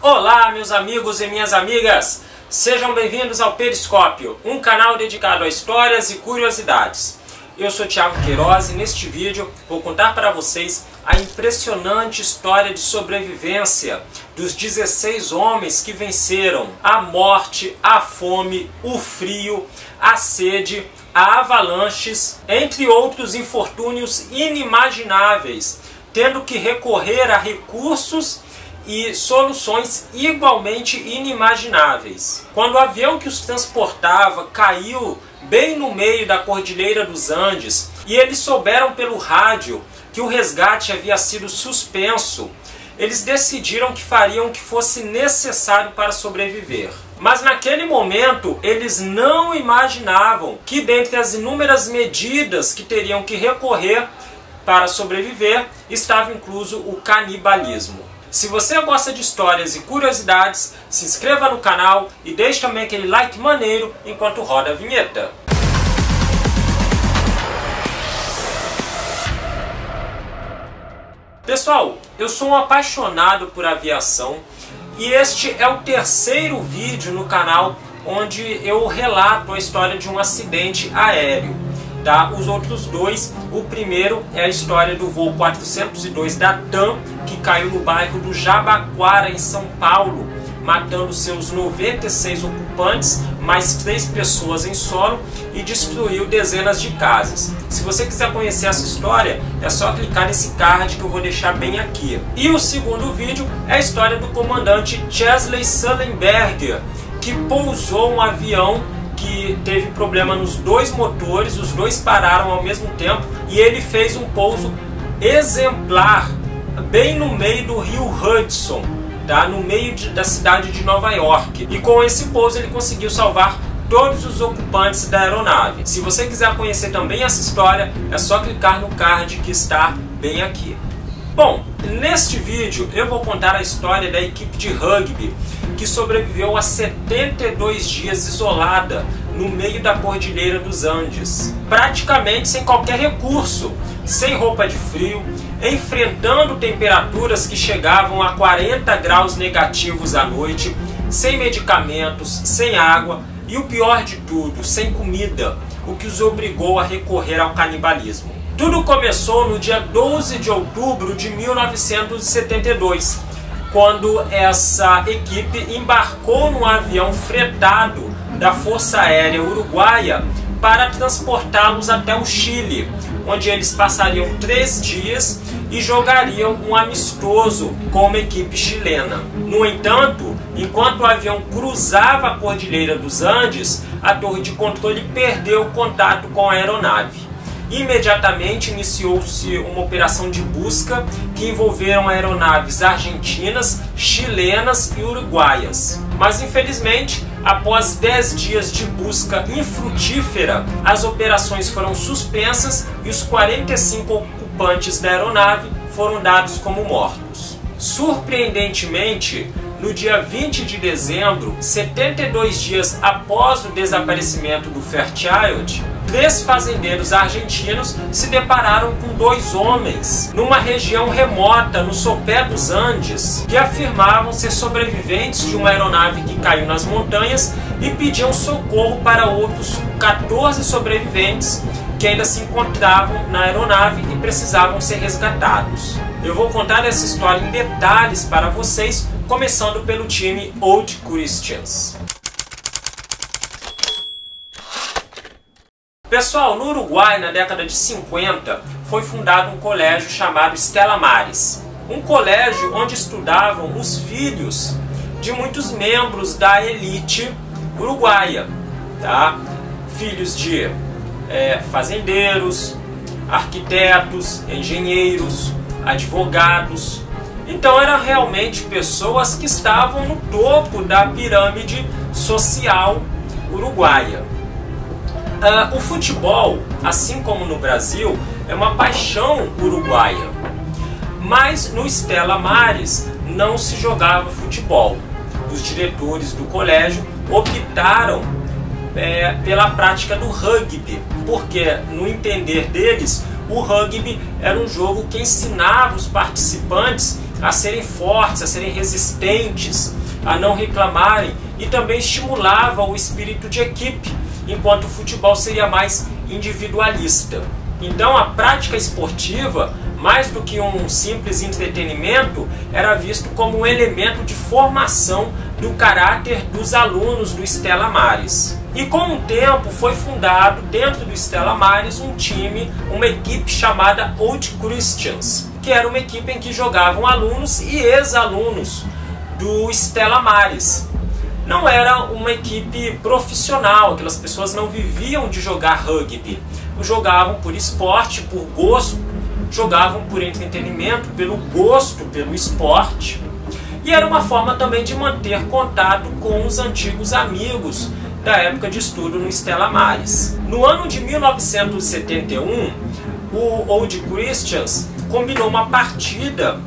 Olá, meus amigos e minhas amigas! Sejam bem-vindos ao Periscópio, um canal dedicado a histórias e curiosidades. Eu sou Thiago Queiroz e neste vídeo vou contar para vocês a impressionante história de sobrevivência dos 16 homens que venceram a morte, a fome, o frio, a sede, a avalanches, entre outros infortúnios inimagináveis, tendo que recorrer a recursos e soluções igualmente inimagináveis. Quando o avião que os transportava caiu bem no meio da Cordilheira dos Andes e eles souberam pelo rádio que o resgate havia sido suspenso, eles decidiram que fariam o que fosse necessário para sobreviver. Mas naquele momento eles não imaginavam que dentre as inúmeras medidas que teriam que recorrer para sobreviver estava incluso o canibalismo. Se você gosta de histórias e curiosidades, se inscreva no canal e deixe também aquele like maneiro enquanto roda a vinheta. Pessoal, eu sou um apaixonado por aviação e este é o terceiro vídeo no canal onde eu relato a história de um acidente aéreo. Tá? Os outros dois, o primeiro é a história do voo 402 da TAM, que caiu no bairro do Jabaquara, em São Paulo, matando seus 96 ocupantes, mais 3 pessoas em solo e destruiu dezenas de casas. Se você quiser conhecer essa história, é só clicar nesse card que eu vou deixar bem aqui. E o segundo vídeo é a história do comandante Chesley Sullenberger, que pousou um avião que teve problema nos dois motores, os dois pararam ao mesmo tempo e ele fez um pouso exemplar bem no meio do rio Hudson, tá? No meio da cidade de Nova York. E com esse pouso ele conseguiu salvar todos os ocupantes da aeronave. Se você quiser conhecer também essa história, é só clicar no card que está bem aqui. Bom, neste vídeo eu vou contar a história da equipe de rugby que sobreviveu a 72 dias isolada no meio da Cordilheira dos Andes, praticamente sem qualquer recurso, sem roupa de frio, enfrentando temperaturas que chegavam a 40 graus negativos à noite, sem medicamentos, sem água e o pior de tudo, sem comida, o que os obrigou a recorrer ao canibalismo. Tudo começou no dia 12 de outubro de 1972, quando essa equipe embarcou num avião fretado da Força Aérea Uruguaia para transportá-los até o Chile, onde eles passariam 3 dias e jogariam um amistoso com uma equipe chilena. No entanto, enquanto o avião cruzava a Cordilheira dos Andes, a torre de controle perdeu o contato com a aeronave. Imediatamente iniciou-se uma operação de busca que envolveram aeronaves argentinas, chilenas e uruguaias. Mas infelizmente, após 10 dias de busca infrutífera, as operações foram suspensas e os 45 ocupantes da aeronave foram dados como mortos. Surpreendentemente, no dia 20 de dezembro, 72 dias após o desaparecimento do Fairchild, 3 fazendeiros argentinos se depararam com 2 homens numa região remota no sopé dos Andes que afirmavam ser sobreviventes de uma aeronave que caiu nas montanhas e pediam socorro para outros 14 sobreviventes que ainda se encontravam na aeronave e precisavam ser resgatados. Eu vou contar essa história em detalhes para vocês, começando pelo time Old Christians. Pessoal, no Uruguai, na década de 50, foi fundado um colégio chamado Stella Maris. Um colégio onde estudavam os filhos de muitos membros da elite uruguaia. Tá? Filhos de fazendeiros, arquitetos, engenheiros, advogados. Então eram realmente pessoas que estavam no topo da pirâmide social uruguaia. O futebol, assim como no Brasil, é uma paixão uruguaia. Mas no Stella Maris não se jogava futebol. Os diretores do colégio optaram pela prática do rugby, porque no entender deles, o rugby era um jogo que ensinava os participantes a serem fortes, a serem resistentes, a não reclamarem, e também estimulava o espírito de equipe, enquanto o futebol seria mais individualista. Então a prática esportiva, mais do que um simples entretenimento, era visto como um elemento de formação do caráter dos alunos do Stella Maris. E com o tempo foi fundado dentro do Stella Maris um time, uma equipe chamada Old Christians, que era uma equipe em que jogavam alunos e ex-alunos do Stella Maris. Não era uma equipe profissional, aquelas pessoas não viviam de jogar rugby, jogavam por esporte, por gosto, jogavam por entretenimento, pelo gosto, pelo esporte. E era uma forma também de manter contato com os antigos amigos da época de estudo no Stella Maris. No ano de 1971, o Old Christians combinou uma partida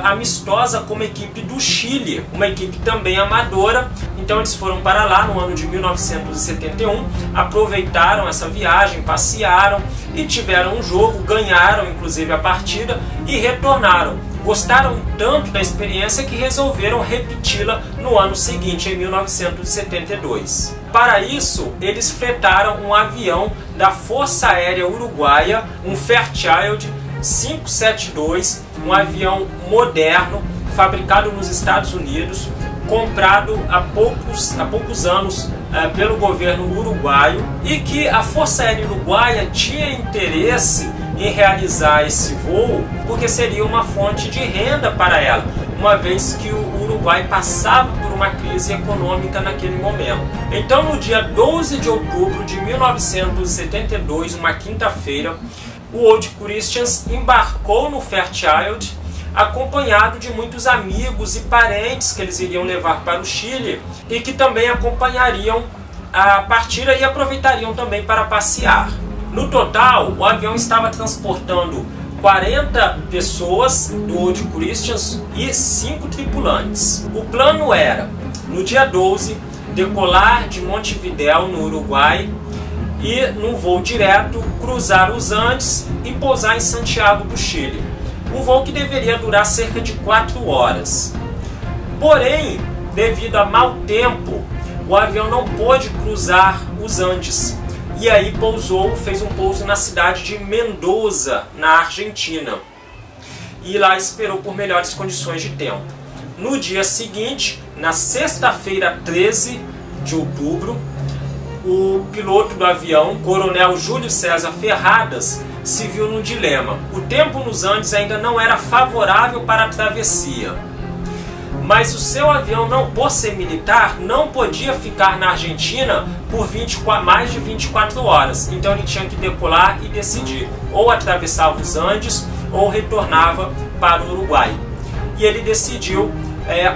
amistosa com uma equipe do Chile, uma equipe também amadora. Então eles foram para lá no ano de 1971, aproveitaram essa viagem, passearam e tiveram um jogo, ganharam inclusive a partida e retornaram. Gostaram tanto da experiência que resolveram repeti-la no ano seguinte, em 1972. Para isso, eles fretaram um avião da Força Aérea Uruguaia, um Fairchild 572, um avião moderno, fabricado nos Estados Unidos, comprado há poucos anos pelo governo uruguaio, e que a Força Aérea Uruguaia tinha interesse em realizar esse voo porque seria uma fonte de renda para ela, uma vez que o Uruguai passava por uma crise econômica naquele momento. Então, no dia 12 de outubro de 1972, uma quinta-feira, o Old Christians embarcou no Fairchild, acompanhado de muitos amigos e parentes que eles iriam levar para o Chile e que também acompanhariam a partida e aproveitariam também para passear. No total, o avião estava transportando 40 pessoas do Old Christians e 5 tripulantes. O plano era, no dia 12, decolar de Montevidéu, no Uruguai, e num voo direto cruzar os Andes e pousar em Santiago do Chile. Um voo que deveria durar cerca de 4 horas. Porém, devido a mau tempo, o avião não pôde cruzar os Andes. E aí fez um pouso na cidade de Mendoza, na Argentina. E lá esperou por melhores condições de tempo. No dia seguinte, na sexta-feira 13 de outubro, o piloto do avião, Coronel Júlio César Ferradas, se viu num dilema. O tempo nos Andes ainda não era favorável para a travessia, mas o seu avião, por ser militar, não podia ficar na Argentina por mais de 24 horas. Então ele tinha que decolar e decidir, ou atravessava os Andes ou retornava para o Uruguai. E ele decidiu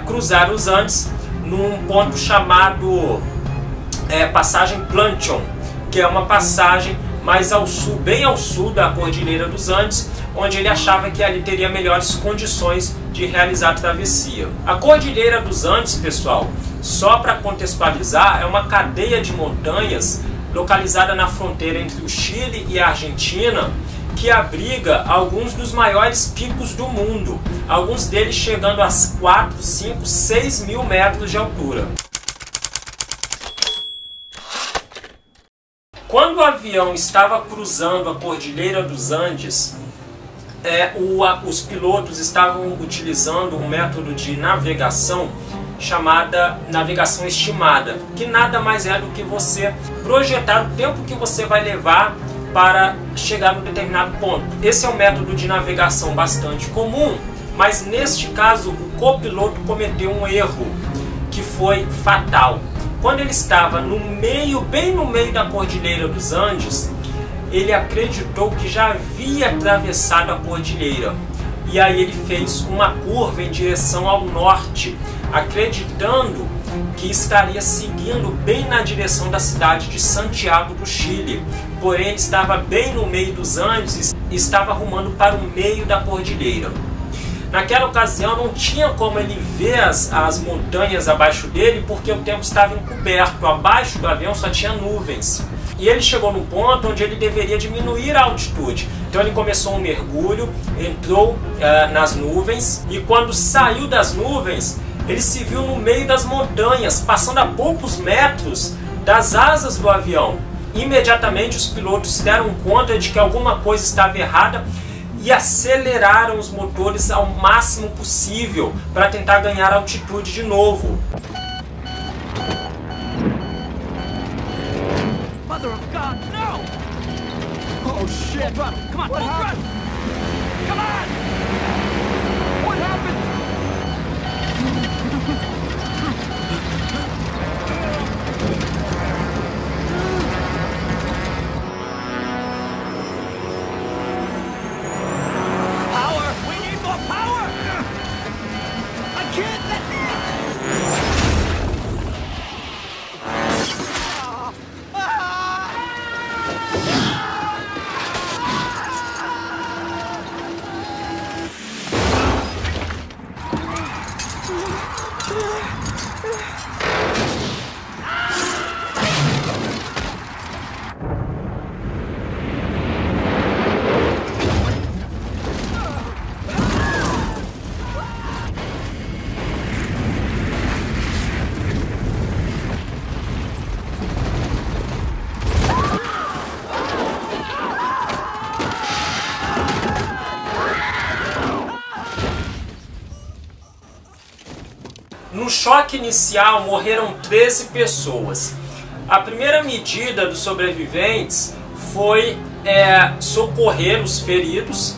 cruzar os Andes num ponto chamado Passagem Planchon, que é uma passagem mais ao sul, bem ao sul da Cordilheira dos Andes, onde ele achava que ali teria melhores condições de realizar a travessia. A Cordilheira dos Andes, pessoal, só para contextualizar, é uma cadeia de montanhas localizada na fronteira entre o Chile e a Argentina, que abriga alguns dos maiores picos do mundo, alguns deles chegando a 4, 5, 6 mil metros de altura. Quando o avião estava cruzando a Cordilheira dos Andes, os pilotos estavam utilizando um método de navegação chamada navegação estimada, que nada mais é do que você projetar o tempo que você vai levar para chegar num determinado ponto. Esse é um método de navegação bastante comum, mas neste caso o copiloto cometeu um erro que foi fatal. Quando ele estava bem no meio da Cordilheira dos Andes, ele acreditou que já havia atravessado a cordilheira. E aí ele fez uma curva em direção ao norte, acreditando que estaria seguindo bem na direção da cidade de Santiago do Chile. Porém, ele estava bem no meio dos Andes e estava rumando para o meio da cordilheira. Naquela ocasião não tinha como ele ver as montanhas abaixo dele, porque o tempo estava encoberto. Abaixo do avião só tinha nuvens. e ele chegou num ponto onde ele deveria diminuir a altitude. Então ele começou um mergulho, entrou nas nuvens, e quando saiu das nuvens, ele se viu no meio das montanhas, passando a poucos metros das asas do avião. Imediatamente os pilotos se deram conta de que alguma coisa estava errada e aceleraram os motores ao máximo possível para tentar ganhar altitude de novo. Mother of God, no! Oh shit! Come on, come on! Come on! What happened? Power! We need more power! I can't let No choque inicial morreram 13 pessoas. A primeira medida dos sobreviventes foi socorrer os feridos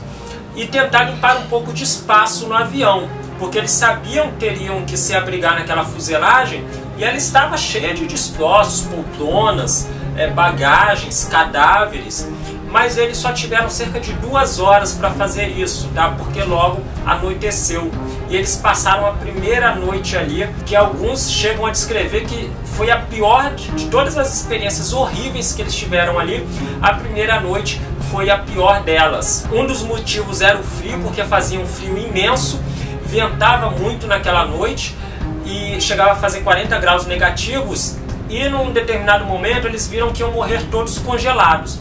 e tentar limpar um pouco de espaço no avião, porque eles sabiam que teriam que se abrigar naquela fuselagem e ela estava cheia de destroços, poltronas, bagagens, cadáveres. Mas eles só tiveram cerca de 2 horas para fazer isso, tá? Porque logo anoiteceu. E eles passaram a primeira noite ali, que alguns chegam a descrever que foi a pior de todas as experiências horríveis que eles tiveram ali. A primeira noite foi a pior delas. Um dos motivos era o frio, porque fazia um frio imenso, ventava muito naquela noite e chegava a fazer 40 graus negativos. E num determinado momento eles viram que iam morrer todos congelados.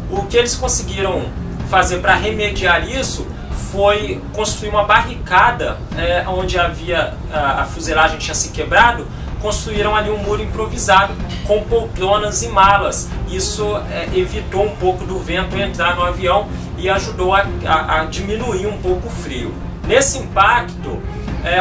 O que eles conseguiram fazer para remediar isso foi construir uma barricada onde havia a fuselagem tinha se quebrado. Construíram ali um muro improvisado com poltronas e malas. Isso evitou um pouco do vento entrar no avião e ajudou a diminuir um pouco o frio. Nesse impacto,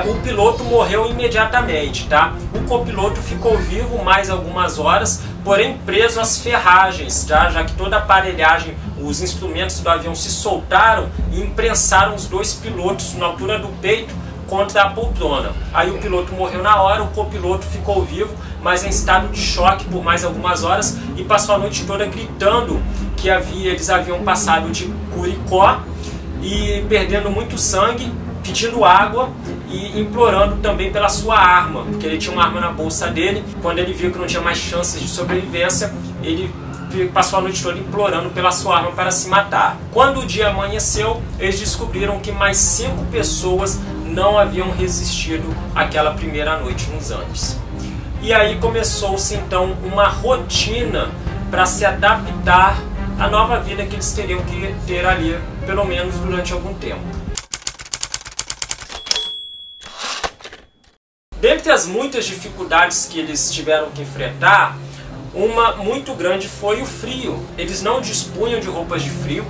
o piloto morreu imediatamente, tá? O copiloto ficou vivo mais algumas horas, porém preso às ferragens, tá? Já que toda a aparelhagem, os instrumentos do avião se soltaram e imprensaram os 2 pilotos na altura do peito contra a poltrona. Aí o piloto morreu na hora, o copiloto ficou vivo, mas em estado de choque por mais algumas horas e passou a noite toda gritando que eles haviam passado de Curicó e perdendo muito sangue, pedindo água e implorando também pela sua arma, porque ele tinha uma arma na bolsa dele. Quando ele viu que não tinha mais chances de sobrevivência, ele passou a noite toda implorando pela sua arma para se matar. Quando o dia amanheceu, eles descobriram que mais 5 pessoas não haviam resistido àquela primeira noite nos Andes. E aí começou-se então uma rotina para se adaptar à nova vida que eles teriam que ter ali, pelo menos durante algum tempo. Dentre as muitas dificuldades que eles tiveram que enfrentar, uma muito grande foi o frio. Eles não dispunham de roupas de frio,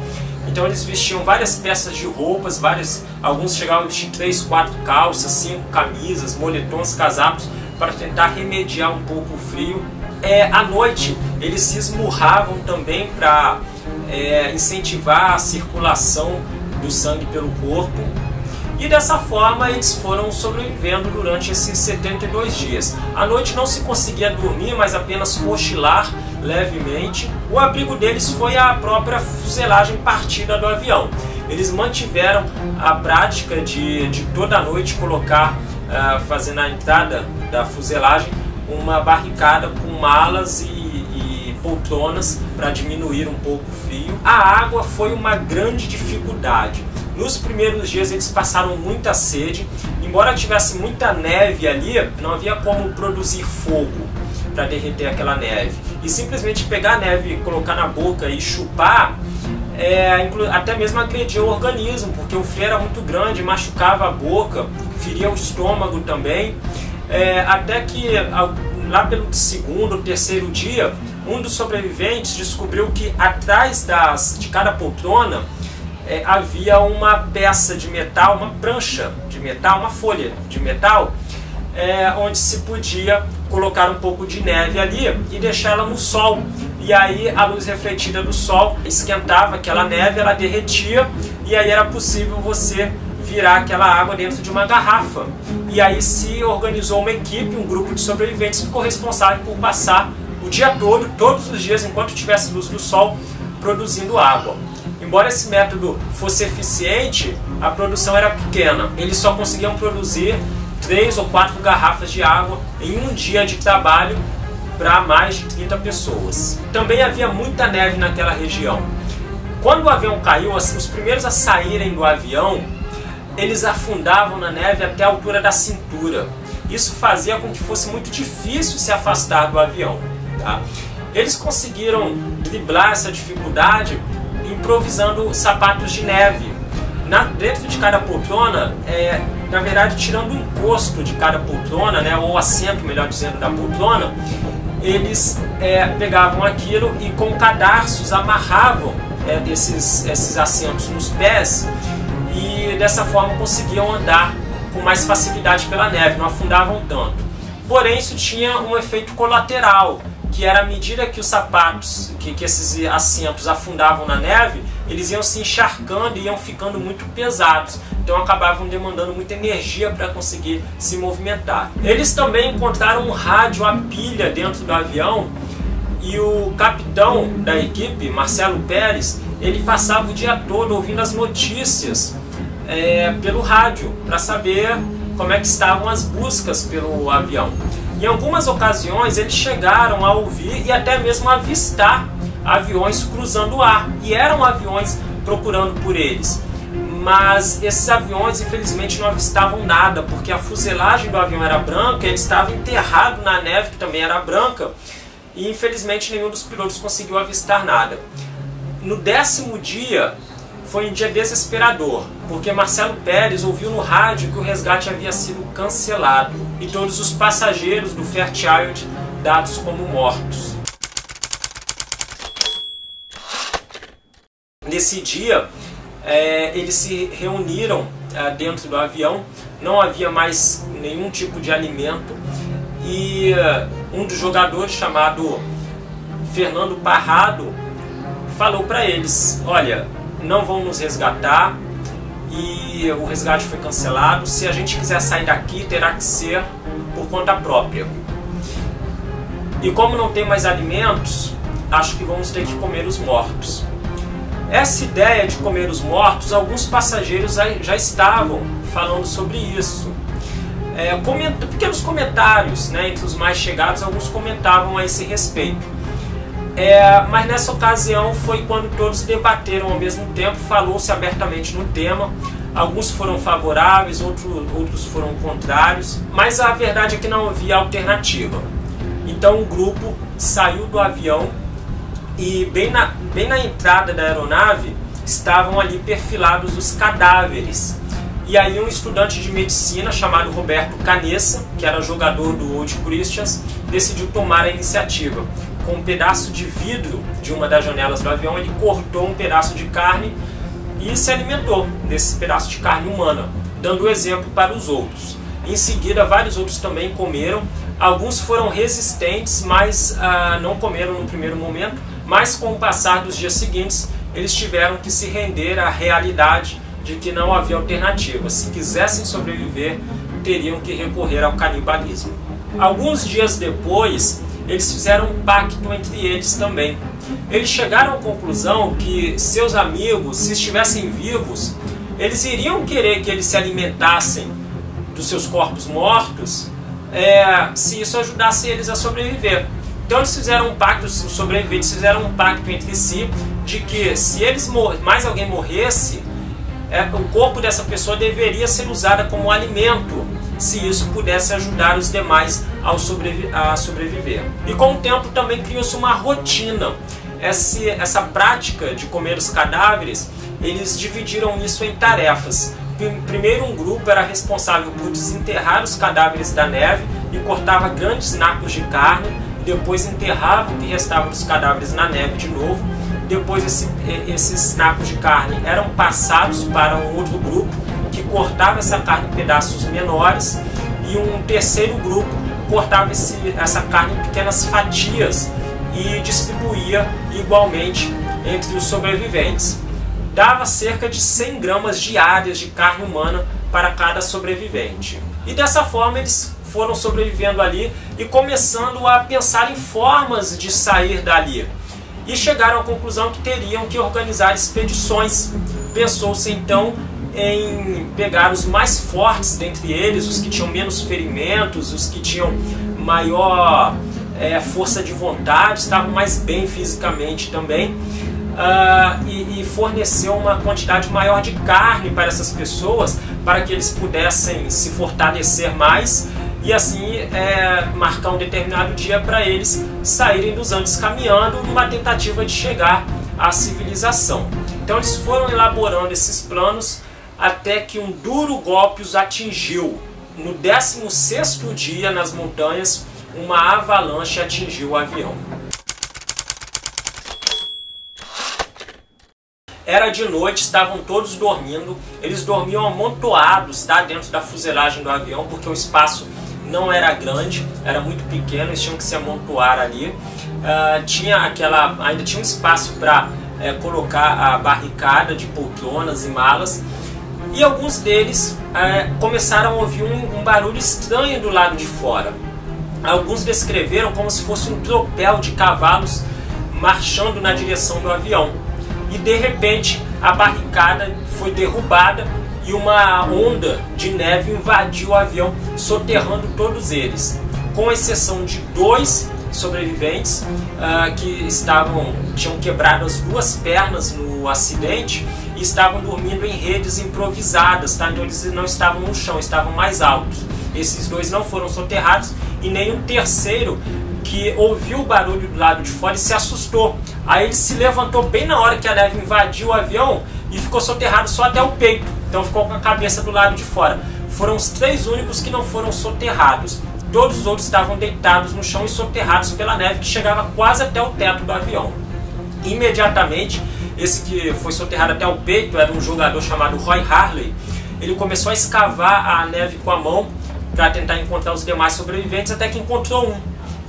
então eles vestiam várias peças de roupas, alguns chegavam a vestir 3, 4 calças, 5 camisas, moletons, casacos, para tentar remediar um pouco o frio. À noite eles se esmurravam também para incentivar a circulação do sangue pelo corpo. E dessa forma eles foram sobrevivendo durante esses 72 dias. À noite não se conseguia dormir, mas apenas cochilar levemente. O abrigo deles foi a própria fuselagem partida do avião. Eles mantiveram a prática de toda noite colocar, fazendo a entrada da fuselagem, uma barricada com malas e poltronas para diminuir um pouco o frio. A água foi uma grande dificuldade. Nos primeiros dias eles passaram muita sede, embora tivesse muita neve ali, não havia como produzir fogo, para derreter aquela neve. E simplesmente pegar a neve, colocar na boca e chupar, até mesmo agredia o organismo, porque o frio era muito grande, machucava a boca, feria o estômago também. Até que lá pelo segundo, terceiro dia, um dos sobreviventes descobriu que atrás de cada poltrona havia uma peça de metal, uma prancha de metal, uma folha de metal, onde se podia colocar um pouco de neve ali e deixar ela no sol. E aí a luz refletida do sol esquentava aquela neve, ela derretia, e aí era possível você virar aquela água dentro de uma garrafa. E aí se organizou uma equipe, um grupo de sobreviventes ficou responsável por passar o dia todo, todos os dias, enquanto tivesse luz do sol, produzindo água. Embora esse método fosse eficiente, a produção era pequena. Eles só conseguiam produzir 3 ou 4 garrafas de água em um dia de trabalho para mais de 30 pessoas. Também havia muita neve naquela região. Quando o avião caiu, os primeiros a saírem do avião, eles afundavam na neve até a altura da cintura. Isso fazia com que fosse muito difícil se afastar do avião. Tá? Eles conseguiram driblar essa dificuldade improvisando sapatos de neve. Dentro de cada poltrona, na verdade, tirando o encosto de cada poltrona, né, ou assento, melhor dizendo, da poltrona, eles pegavam aquilo e com cadarços amarravam esses assentos nos pés, e dessa forma conseguiam andar com mais facilidade pela neve, não afundavam tanto. Porém, isso tinha um efeito colateral, que era à medida que os sapatos, que esses assentos afundavam na neve, eles iam se encharcando e iam ficando muito pesados. Então acabavam demandando muita energia para conseguir se movimentar. Eles também encontraram um rádio a pilha dentro do avião, e o capitão da equipe, Marcelo Pérez, ele passava o dia todo ouvindo as notícias pelo rádio, para saber como é que estavam as buscas pelo avião. Em algumas ocasiões eles chegaram a ouvir e até mesmo avistar aviões cruzando o ar, e eram aviões procurando por eles. Mas esses aviões infelizmente não avistavam nada, porque a fuselagem do avião era branca, ele estava enterrado na neve, que também era branca, e infelizmente nenhum dos pilotos conseguiu avistar nada. No 10º dia foi um dia desesperador, porque Marcelo Pérez ouviu no rádio que o resgate havia sido cancelado e todos os passageiros do Fairchild dados como mortos. Nesse dia, eles se reuniram dentro do avião, não havia mais nenhum tipo de alimento, e um dos jogadores, chamado Fernando Parrado, falou para eles: olha, não vão nos resgatar e o resgate foi cancelado, se a gente quiser sair daqui terá que ser por conta própria. E como não tem mais alimentos, acho que vamos ter que comer os mortos. Essa ideia de comer os mortos, alguns passageiros já estavam falando sobre isso. Pequenos comentários, né, entre os mais chegados, alguns comentavam a esse respeito. Mas nessa ocasião foi quando todos debateram ao mesmo tempo, falou-se abertamente no tema. Alguns foram favoráveis, outros foram contrários, mas a verdade é que não havia alternativa. Então o grupo saiu do avião e bem na entrada da aeronave estavam ali perfilados os cadáveres. E aí um estudante de medicina chamado Roberto Canessa, que era jogador do Old Christians, decidiu tomar a iniciativa. Com um pedaço de vidro de uma das janelas do avião, ele cortou um pedaço de carne e se alimentou desse pedaço de carne humana, dando exemplo para os outros. Em seguida, vários outros também comeram. Alguns foram resistentes, mas não comeram no primeiro momento, mas com o passar dos dias seguintes, eles tiveram que se render à realidade de que não havia alternativa. Se quisessem sobreviver, teriam que recorrer ao canibalismo. Alguns dias depois, eles fizeram um pacto entre eles também. Eles chegaram à conclusão que seus amigos, se estivessem vivos, eles iriam querer que eles se alimentassem dos seus corpos mortos, se isso ajudasse eles a sobreviver. Então eles fizeram um pacto, os sobreviventes fizeram um pacto entre si, de que se mais alguém morresse, o corpo dessa pessoa deveria ser usado como alimento se isso pudesse ajudar os demais a sobreviver. E com o tempo também criou-se uma rotina. Essa prática de comer os cadáveres, eles dividiram isso em tarefas. Primeiro, um grupo era responsável por desenterrar os cadáveres da neve e cortava grandes nacos de carne, depois enterrava o que restava dos cadáveres na neve de novo. Depois esses nacos de carne eram passados para um outro grupo que cortava essa carne em pedaços menores, e um terceiro grupo cortava essa carne em pequenas fatias e distribuía igualmente entre os sobreviventes. Dava cerca de 100 gramas diárias de carne humana para cada sobrevivente. E dessa forma eles foram sobrevivendo ali e começando a pensar em formas de sair dali. E chegaram à conclusão que teriam que organizar expedições. Pensou-se então em pegar os mais fortes dentre eles, os que tinham menos ferimentos, os que tinham maior força de vontade, estavam mais bem fisicamente também, e forneceu uma quantidade maior de carne para essas pessoas, para que eles pudessem se fortalecer mais e assim marcar um determinado dia para eles saírem dos Andes caminhando numa tentativa de chegar à civilização. Então eles foram elaborando esses planos até que um duro golpe os atingiu. No 16º dia nas montanhas, uma avalanche atingiu o avião. Era de noite, estavam todos dormindo. Eles dormiam amontoados, tá, dentro da fuselagem do avião, porque o espaço não era grande, era muito pequeno, eles tinham que se amontoar ali. Ainda tinha um espaço para colocar a barricada de poltronas e malas. E alguns deles começaram a ouvir um barulho estranho do lado de fora. Alguns descreveram como se fosse um tropel de cavalos marchando na direção do avião. E de repente a barricada foi derrubada e uma onda de neve invadiu o avião, soterrando todos eles, com exceção de 2 sobreviventes que tinham quebrado as 2 pernas no acidente e estavam dormindo em redes improvisadas, tá? Então eles não estavam no chão, estavam mais altos. Esses 2 não foram soterrados, e nem um terceiro, que ouviu o barulho do lado de fora e se assustou. Aí ele se levantou bem na hora que a neve invadiu o avião e ficou soterrado só até o peito. Então ficou com a cabeça do lado de fora. Foram os 3 únicos que não foram soterrados. Todos os outros estavam deitados no chão e soterrados pela neve, que chegava quase até o teto do avião. Imediatamente, esse que foi soterrado até o peito era um jogador chamado Roy Harley. Ele começou a escavar a neve com a mão para tentar encontrar os demais sobreviventes, até que encontrou um.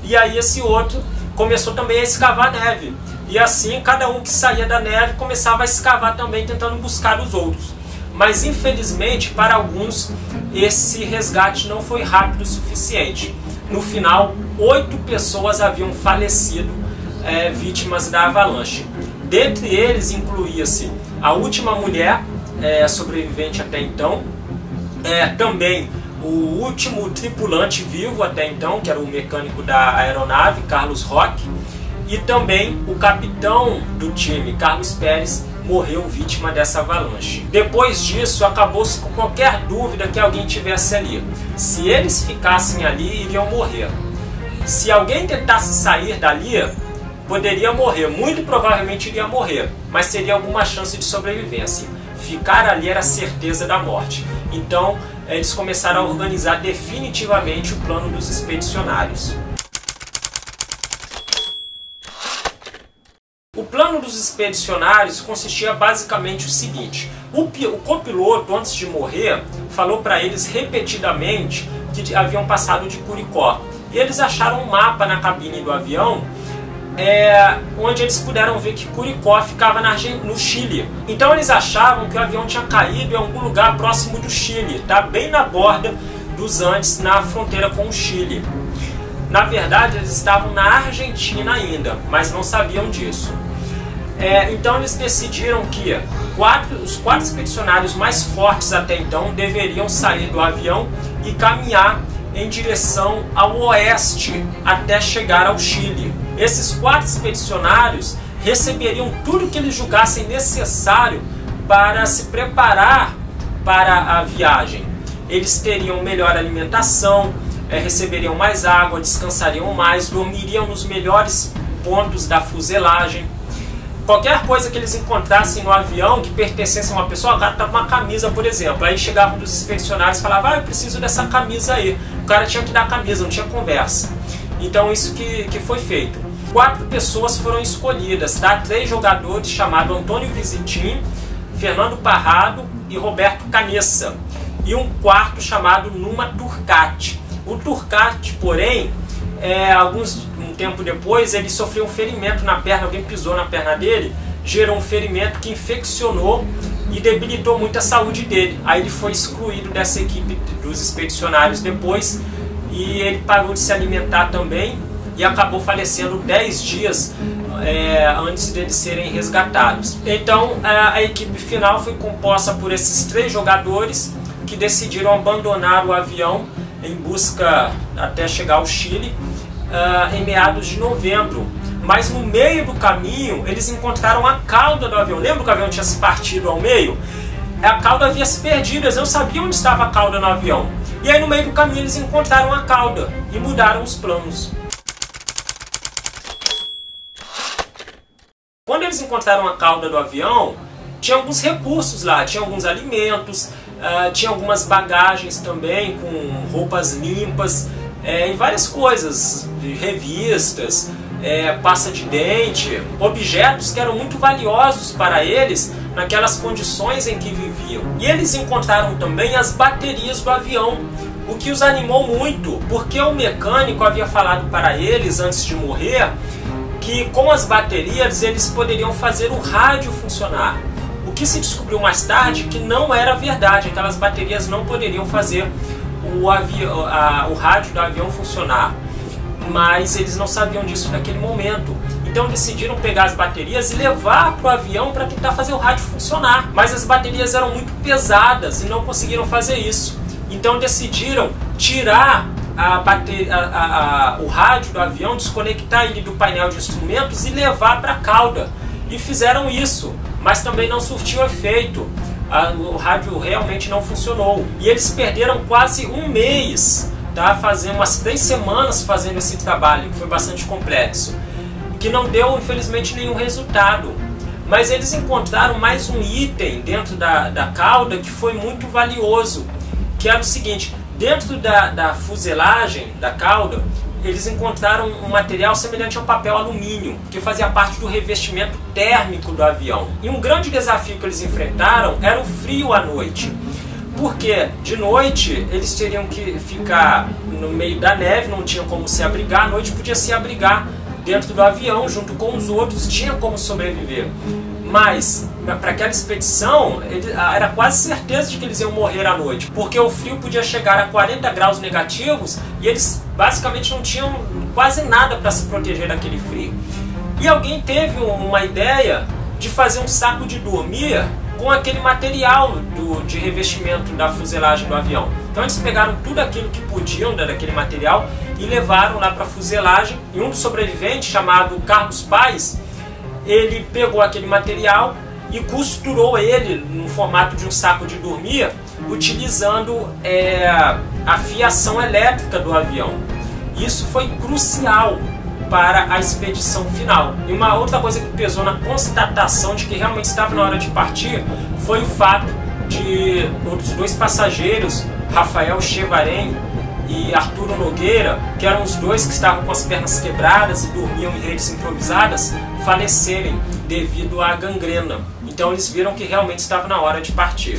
E aí esse outro começou também a escavar a neve. E assim, cada um que saía da neve começava a escavar também, tentando buscar os outros. Mas infelizmente, para alguns, esse resgate não foi rápido o suficiente. No final, 8 pessoas haviam falecido, vítimas da avalanche. Dentre eles incluía-se a última mulher sobrevivente até então, também o último tripulante vivo até então, que era o mecânico da aeronave, Carlos Roque, e também o capitão do time, Carlos Pérez, morreu vítima dessa avalanche. Depois disso, acabou-se com qualquer dúvida que alguém tivesse ali. Se eles ficassem ali, iriam morrer. Se alguém tentasse sair dali, poderia morrer, muito provavelmente iria morrer, mas teria alguma chance de sobrevivência. Ficar ali era certeza da morte. Então, eles começaram a organizar definitivamente o plano dos expedicionários. O plano dos expedicionários consistia basicamente o seguinte: o copiloto, antes de morrer, falou para eles repetidamente que haviam passado de Curicó. E eles acharam um mapa na cabine do avião, onde eles puderam ver que Curicó ficava no Chile. Então eles achavam que o avião tinha caído em algum lugar próximo do Chile, tá? Bem na borda dos Andes, na fronteira com o Chile. Na verdade, eles estavam na Argentina ainda, mas não sabiam disso. Então eles decidiram que os 4 expedicionários mais fortes até então deveriam sair do avião e caminhar em direção ao oeste até chegar ao Chile. Esses 4 expedicionários receberiam tudo que eles julgassem necessário para se preparar para a viagem. eles teriam melhor alimentação, receberiam mais água, descansariam mais, dormiriam nos melhores pontos da fuselagem. Qualquer coisa que eles encontrassem no avião que pertencesse a uma pessoa, o cara estava com uma camisa, por exemplo, aí chegavam dos expedicionários e falavam, eu preciso dessa camisa aí. O cara tinha que dar a camisa, não tinha conversa. Então isso que foi feito. 4 pessoas foram escolhidas, tá? 3 jogadores chamados Antônio Visitim, Fernando Parrado e Roberto Canessa. E um quarto chamado Numa Turcati. O Turcati, porém, um tempo depois, ele sofreu um ferimento na perna, alguém pisou na perna dele, gerou um ferimento que infeccionou e debilitou muito a saúde dele. Aí ele foi excluído dessa equipe dos expedicionários depois, e ele parou de se alimentar também e acabou falecendo 10 dias antes deles serem resgatados. Então a equipe final foi composta por esses 3 jogadores que decidiram abandonar o avião em busca até chegar ao Chile em meados de novembro. Mas no meio do caminho eles encontraram a cauda do avião. Lembra que o avião tinha se partido ao meio? A cauda havia se perdido, eles não sabiam onde estava a cauda no avião. E aí no meio do caminho eles encontraram a cauda e mudaram os planos. Quando eles encontraram a cauda do avião, tinha alguns recursos lá, tinha alguns alimentos, tinha algumas bagagens também com roupas limpas e várias coisas, revistas, pasta de dente, objetos que eram muito valiosos para eles naquelas condições em que viviam. E eles encontraram também as baterias do avião, o que os animou muito, porque o mecânico havia falado para eles antes de morrer que com as baterias eles poderiam fazer o rádio funcionar. O que se descobriu mais tarde que não era verdade, aquelas baterias não poderiam fazer o rádio do avião funcionar. Mas eles não sabiam disso naquele momento. Então decidiram pegar as baterias e levar para o avião para tentar fazer o rádio funcionar. Mas as baterias eram muito pesadas e não conseguiram fazer isso. Então decidiram tirar o rádio do avião, desconectar ele do painel de instrumentos e levar para a cauda. E fizeram isso, mas também não surtiu efeito. O rádio realmente não funcionou. E eles perderam quase um mês, tá? Fazendo umas 3 semanas fazendo esse trabalho, que foi bastante complexo, que não deu infelizmente nenhum resultado. Mas eles encontraram mais um item dentro da cauda que foi muito valioso, que era o seguinte: dentro da fuselagem da cauda, eles encontraram um material semelhante ao papel alumínio, que fazia parte do revestimento térmico do avião. E um grande desafio que eles enfrentaram era o frio à noite. Porque de noite eles teriam que ficar no meio da neve, não tinham como se abrigar, à noite podia se abrigar dentro do avião, junto com os outros, tinha como sobreviver. Mas, para aquela expedição, era quase certeza de que eles iam morrer à noite, porque o frio podia chegar a 40 graus negativos e eles basicamente não tinham quase nada para se proteger daquele frio. E alguém teve uma ideia de fazer um saco de dormir com aquele material de revestimento da fuselagem do avião. Então eles pegaram tudo aquilo que podiam daquele material e levaram lá para a fuselagem. E um dos sobreviventes, chamado Carlos Paes, ele pegou aquele material e costurou ele no formato de um saco de dormir, utilizando a fiação elétrica do avião. Isso foi crucial para a expedição final. E uma outra coisa que pesou na constatação de que realmente estava na hora de partir foi o fato de outros 2 passageiros, Rafael Chevarem e Arturo Nogueira, que eram os 2 que estavam com as pernas quebradas e dormiam em redes improvisadas, falecerem devido à gangrena. Então eles viram que realmente estava na hora de partir.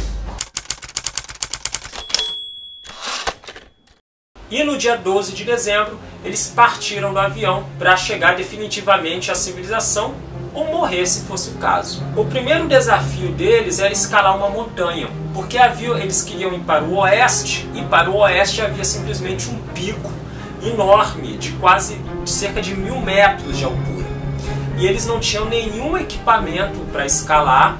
E no dia 12 de dezembro, eles partiram do avião para chegar definitivamente à civilização ou morrer se fosse o caso. O primeiro desafio deles era escalar uma montanha, porque eles queriam ir para o oeste, e para o oeste havia simplesmente um pico enorme, de cerca de 1000 metros de altura. E eles não tinham nenhum equipamento para escalar,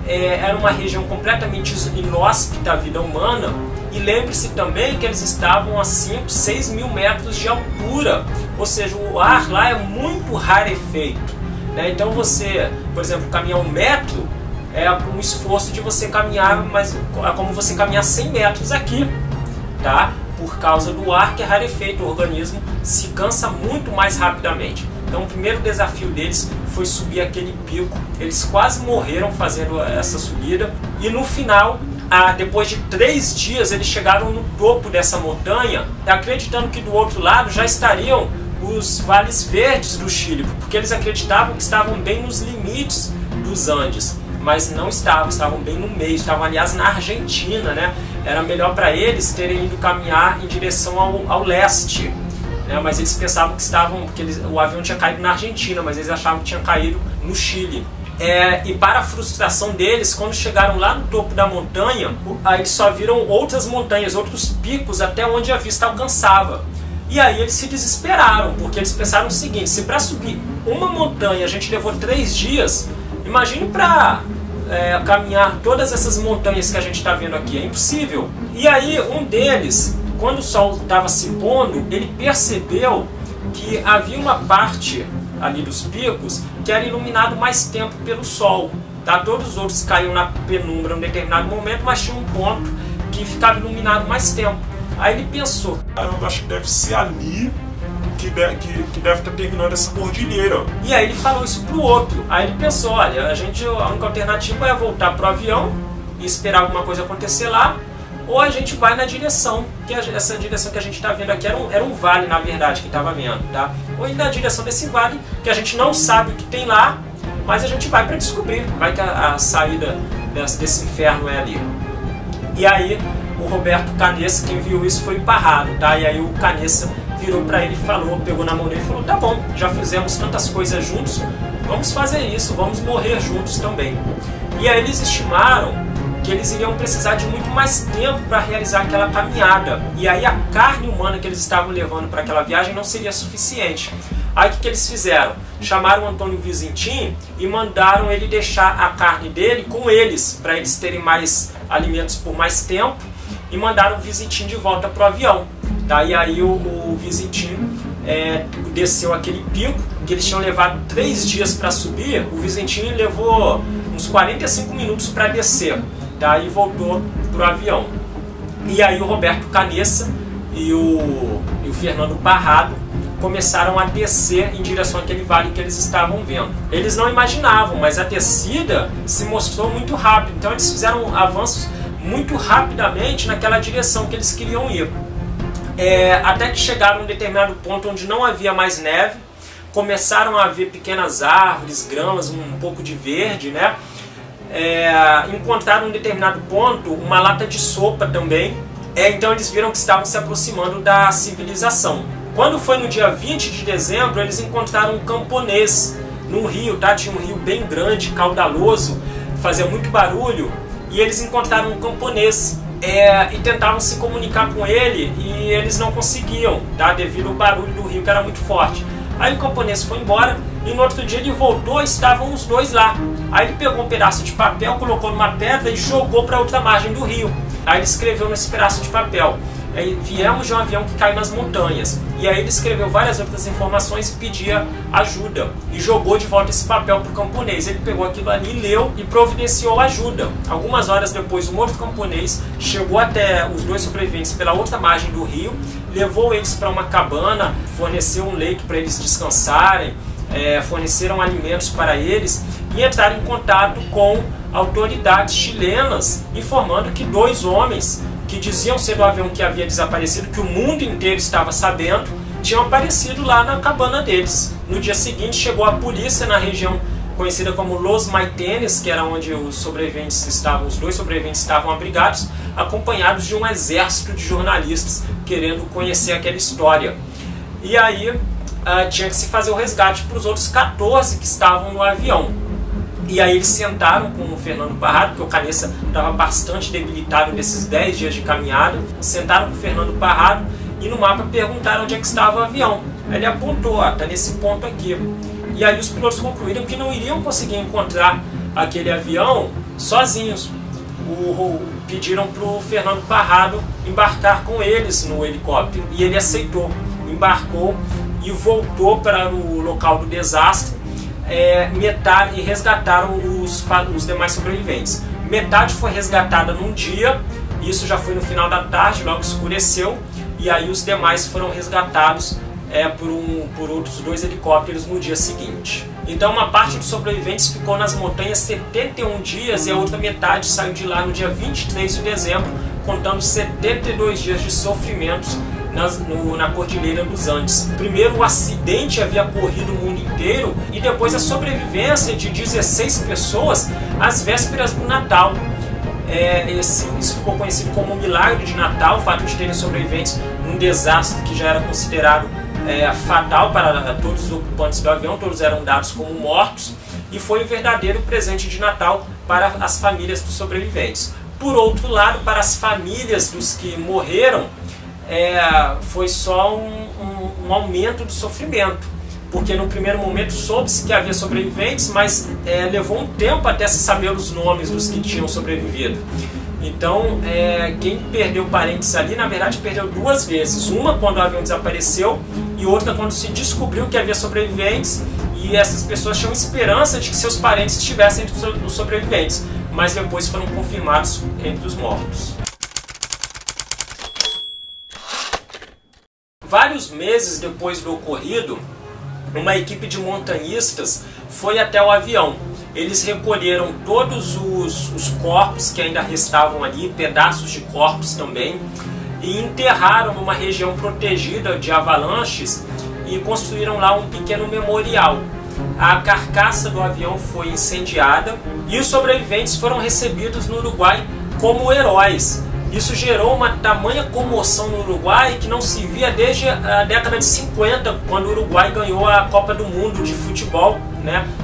era uma região completamente inóspita à vida humana. E lembre-se também que eles estavam a 5, 6 mil metros de altura, ou seja, o ar lá é muito rarefeito, né? Então você, por exemplo, caminhar 1 metro é um esforço de você caminhar, mas é como você caminhar 100 metros aqui, tá? Por causa do ar que é rarefeito, o organismo se cansa muito mais rapidamente. Então o primeiro desafio deles foi subir aquele pico. Eles quase morreram fazendo essa subida. E no final, depois de 3 dias, eles chegaram no topo dessa montanha, acreditando que do outro lado já estariam os vales verdes do Chile, porque eles acreditavam que estavam bem nos limites dos Andes, mas não estavam bem no meio, estavam aliás na Argentina, né? Era melhor para eles terem ido caminhar em direção ao leste, né? Mas eles pensavam que o avião tinha caído na Argentina, mas eles achavam que tinha caído no Chile. E para a frustração deles, quando chegaram lá no topo da montanha, aí eles só viram outras montanhas, outros picos até onde a vista alcançava. E aí eles se desesperaram, porque eles pensaram o seguinte: se para subir uma montanha a gente levou 3 dias, imagine para caminhar todas essas montanhas que a gente está vendo aqui, é impossível. E aí um deles, quando o sol estava se pondo, ele percebeu que havia uma parte ali dos picos que era iluminado mais tempo pelo sol, tá? Todos os outros caíam na penumbra em um determinado momento, mas tinha um ponto que ficava iluminado mais tempo. Aí ele pensou: caramba, acho que deve ser ali que deve estar terminando essa cordilheira. E aí ele falou isso pro outro. Aí ele pensou: olha, a única alternativa é voltar pro avião e esperar alguma coisa acontecer lá, ou a gente vai na direção, essa direção que a gente está vendo aqui era um vale, na verdade, que estava vendo, tá? Ou ir na direção desse vale, que a gente não sabe o que tem lá, mas a gente vai para descobrir, vai que a saída desse inferno é ali. E aí o Roberto Canessa, quem viu isso, foi emparrado, tá? E aí o Canessa virou para ele e falou, pegou na mão dele e falou: tá bom, já fizemos tantas coisas juntos, vamos fazer isso, vamos morrer juntos também. E aí eles estimaram que eles iriam precisar de muito mais tempo para realizar aquela caminhada. E aí a carne humana que eles estavam levando para aquela viagem não seria suficiente. Aí o que eles fizeram? Chamaram o Antônio Vizintim e mandaram ele deixar a carne dele com eles, para eles terem mais alimentos por mais tempo, e mandaram o Vizintim de volta para o avião. Tá? E aí o Vizintim desceu aquele pico, que eles tinham levado 3 dias para subir. O Vizintim levou uns 45 minutos para descer, tá? E voltou para o avião. E aí o Roberto Canessa e o Fernando Parrado começaram a descer em direção àquele vale que eles estavam vendo. Eles não imaginavam, mas a descida se mostrou muito rápida. Então eles fizeram avanços muito rapidamente naquela direção que eles queriam ir. Até que chegaram a um determinado ponto onde não havia mais neve, começaram a ver pequenas árvores, gramas, um pouco de verde, né? Encontraram em um determinado ponto uma lata de sopa também. Então eles viram que estavam se aproximando da civilização. Quando foi no dia 20 de dezembro, eles encontraram um camponês num rio, tá? Tinha um rio bem grande, caudaloso, fazia muito barulho, e eles encontraram um camponês e tentavam se comunicar com ele, e eles não conseguiam, tá? Devido ao barulho do rio que era muito forte. Aí o camponês foi embora, e no outro dia ele voltou e estavam os dois lá. Aí ele pegou um pedaço de papel, colocou numa pedra e jogou para outra margem do rio. Aí ele escreveu nesse pedaço de papel: viemos de um avião que caiu nas montanhas. E aí ele escreveu várias outras informações e pedia ajuda. E jogou de volta esse papel para o camponês. Ele pegou aquilo ali, leu e providenciou ajuda. Algumas horas depois, um outro camponês chegou até os dois sobreviventes pela outra margem do rio, levou eles para uma cabana, forneceu um leito para eles descansarem, forneceram alimentos para eles e entraram em contato com autoridades chilenas, informando que 2 homens que diziam ser do avião que havia desaparecido, que o mundo inteiro estava sabendo, tinham aparecido lá na cabana deles. No dia seguinte chegou a polícia na região conhecida como Los Maitenes, que era onde os sobreviventes estavam, os 2 sobreviventes estavam abrigados, acompanhados de um exército de jornalistas querendo conhecer aquela história. E aí tinha que se fazer o resgate para os outros 14 que estavam no avião. E aí eles sentaram com o Fernando Parrado, porque o Canessa estava bastante debilitado nesses 10 dias de caminhada. Sentaram com o Fernando Parrado e no mapa perguntaram onde é que estava o avião. Aí ele apontou: está nesse ponto aqui. E aí os pilotos concluíram que não iriam conseguir encontrar aquele avião sozinhos. Pediram para o Fernando Parrado embarcar com eles no helicóptero. E ele aceitou, embarcou e voltou para o local do desastre. metade, e resgataram os demais sobreviventes. Metade foi resgatada num dia, isso já foi no final da tarde, logo escureceu, e aí os demais foram resgatados por outros 2 helicópteros no dia seguinte. Então uma parte dos sobreviventes ficou nas montanhas 71 dias e a outra metade saiu de lá no dia 23 de dezembro, contando 72 dias de sofrimentos na Cordilheira dos Andes. Primeiro o acidente havia corrido o mundo inteiro e depois a sobrevivência de 16 pessoas às vésperas do Natal. Isso ficou conhecido como o milagre de Natal, o fato de terem sobreviventes num desastre que já era considerado fatal para todos os ocupantes do avião, todos eram dados como mortos, e foi um verdadeiro presente de Natal para as famílias dos sobreviventes. Por outro lado, para as famílias dos que morreram, foi só um aumento do sofrimento, porque no primeiro momento soube-se que havia sobreviventes, mas levou um tempo até se saber os nomes dos que tinham sobrevivido. Então, quem perdeu parentes ali, na verdade, perdeu 2 vezes. Uma quando o avião desapareceu e outra quando se descobriu que havia sobreviventes e essas pessoas tinham esperança de que seus parentes estivessem entre os sobreviventes, mas depois foram confirmados entre os mortos. Vários meses depois do ocorrido, uma equipe de montanhistas foi até o avião. Eles recolheram todos os corpos que ainda restavam ali, pedaços de corpos também, e enterraram numa região protegida de avalanches e construíram lá um pequeno memorial. A carcaça do avião foi incendiada e os sobreviventes foram recebidos no Uruguai como heróis. Isso gerou uma tamanha comoção no Uruguai que não se via desde a década de 50, quando o Uruguai ganhou a Copa do Mundo de futebol,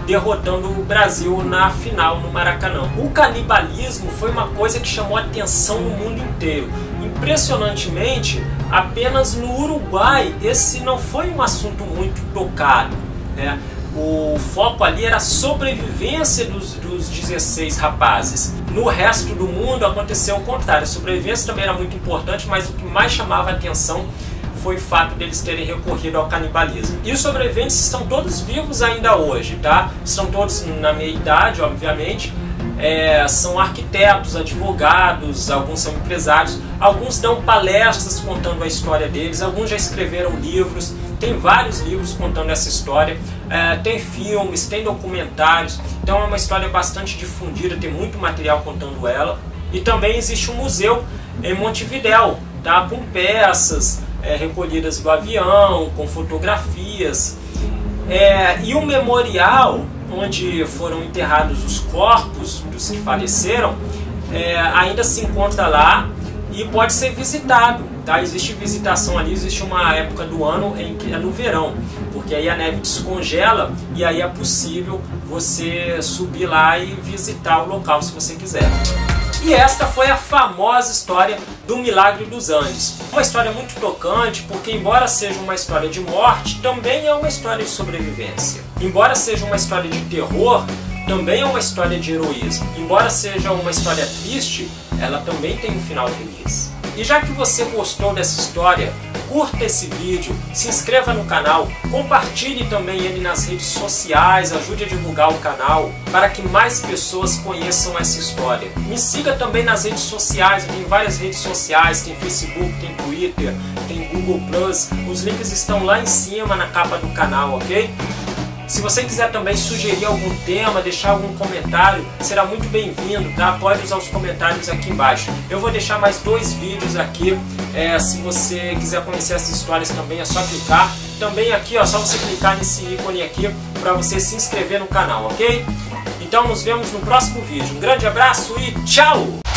derrotando o Brasil na final no Maracanã. O canibalismo foi uma coisa que chamou a atenção no mundo inteiro. Impressionantemente, apenas no Uruguai esse não foi um assunto muito tocado, O foco ali era a sobrevivência dos 16 rapazes. No resto do mundo aconteceu o contrário. A sobrevivência também era muito importante, mas o que mais chamava a atenção foi o fato deles terem recorrido ao canibalismo. E os sobreviventes estão todos vivos ainda hoje, tá? Estão todos na meia idade, obviamente. São arquitetos, advogados, alguns são empresários, alguns dão palestras contando a história deles, alguns já escreveram livros, tem vários livros contando essa história, tem filmes, tem documentários, então é uma história bastante difundida, tem muito material contando ela. E também existe um museu em Montevidéu, tá? Com peças recolhidas do avião, com fotografias, e um memorial onde foram enterrados os corpos dos que faleceram, ainda se encontra lá e pode ser visitado, tá? Existe visitação ali, existe uma época do ano em que é no verão, porque aí a neve descongela e aí é possível você subir lá e visitar o local se você quiser. E esta foi a famosa história do Milagre dos Andes. Uma história muito tocante, porque embora seja uma história de morte, também é uma história de sobrevivência. Embora seja uma história de terror, também é uma história de heroísmo. Embora seja uma história triste, ela também tem um final feliz. E já que você gostou dessa história, curta esse vídeo, se inscreva no canal, compartilhe também ele nas redes sociais, ajude a divulgar o canal para que mais pessoas conheçam essa história. Me siga também nas redes sociais, eu tenho várias redes sociais, tem Facebook, tem Twitter, tem Google+, os links estão lá em cima na capa do canal, ok? Se você quiser também sugerir algum tema, deixar algum comentário, será muito bem-vindo, tá? Pode usar os comentários aqui embaixo. Eu vou deixar mais 2 vídeos aqui, se você quiser conhecer essas histórias também é só clicar. Também aqui, ó, só você clicar nesse ícone aqui para você se inscrever no canal, ok? Então nos vemos no próximo vídeo. Um grande abraço e tchau!